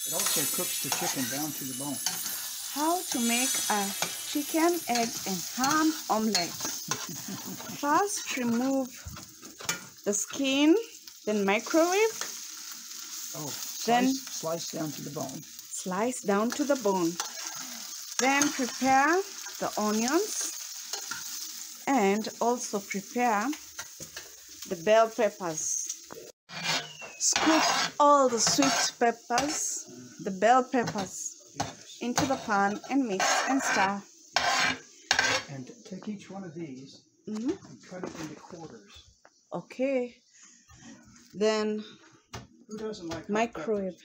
It also cooks the chicken down to the bone. How to make a chicken, egg, and ham omelette. First, remove the skin, then microwave. Oh, then slice down to the bone. Slice down to the bone. Then prepare the onions and also prepare the bell peppers. Scoop all the sweet peppers, the bell peppers, into the pan and mix and stir. And take each one of these and cut it into quarters. Okay. Then who doesn't like microwave.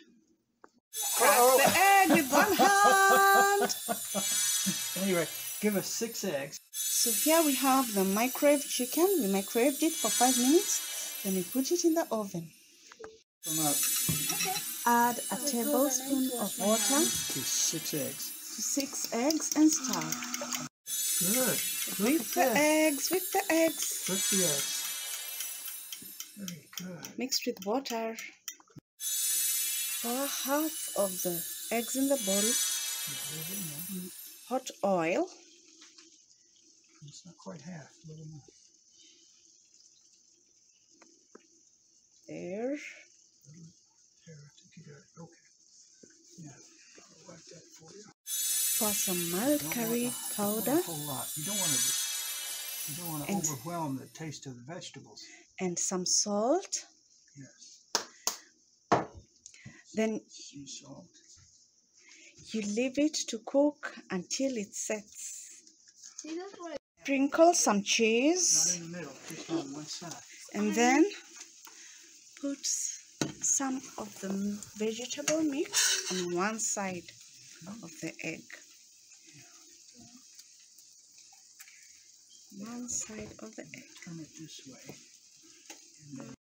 Crack the egg with one hand. Anyway, give us 6 eggs. So here we have the microwave chicken. We microwaved it for 5 minutes. Then we put it in the oven. Add a tablespoon of water to 6 eggs. To 6 eggs and stir. Good. Whip the eggs. Whip the eggs. Whip the eggs. Very good. Mixed with water. Pour half of the eggs in the bowl. Hot oil. It's not quite half. A little more. There. There, I think you got it. Okay. Yeah, I'll like that for you. Pour some mild curry powder. A whole lot. You don't want to overwhelm the taste of the vegetables. And some salt. Yes. Then some salt. You leave it to cook until it sets. Sprinkle some cheese. Not in the middle, just on one side. And then put some of the vegetable mix on one side of the egg. One side of the egg. Turn it this way. And then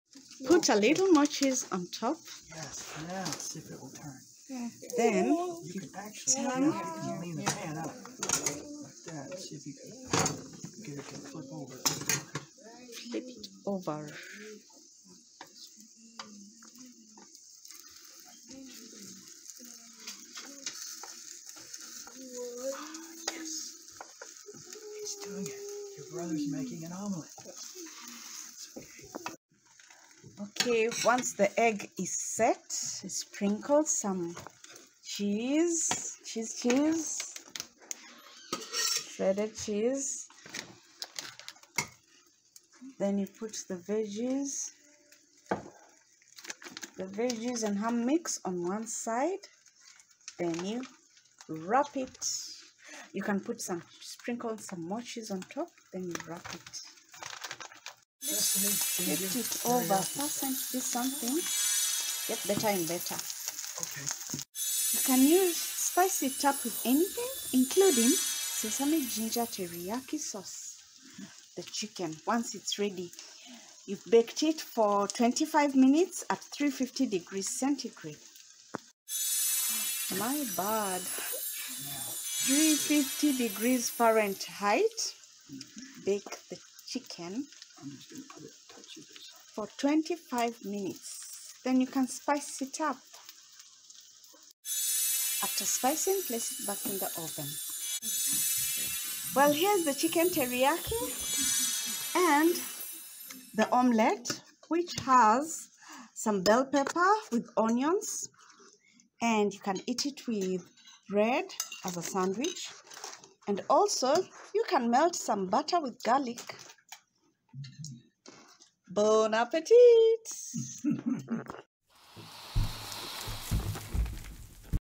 put a little more cheese on top. Yes, now let's see if it will turn. Then you can actually lean the pan up like that. See if you can get it to flip over. Flip it over. Yes. He's doing it. Your brother's making an omelet. Okay, once the egg is set, sprinkle some cheese, shredded cheese. Then you put the veggies and ham mix on one side. Then you wrap it. You can sprinkle some more cheese on top. Then you wrap it. Flip it over, fasten do something. Get better and better. Okay. You can spice it up with anything, including sesame ginger teriyaki sauce. The chicken, once it's ready, you've baked it for 25 minutes at 350 degrees centigrade. My bad. 350 degrees Fahrenheit. Bake the chicken I'm just going to put a touch of this for 25 minutes. Then you can spice it up. After spicing, place it back in the oven. Well, here's the chicken teriyaki and the omelette, which has some bell pepper with onions, and you can eat it with bread as a sandwich. And also, you can melt some butter with garlic. Bon appetit!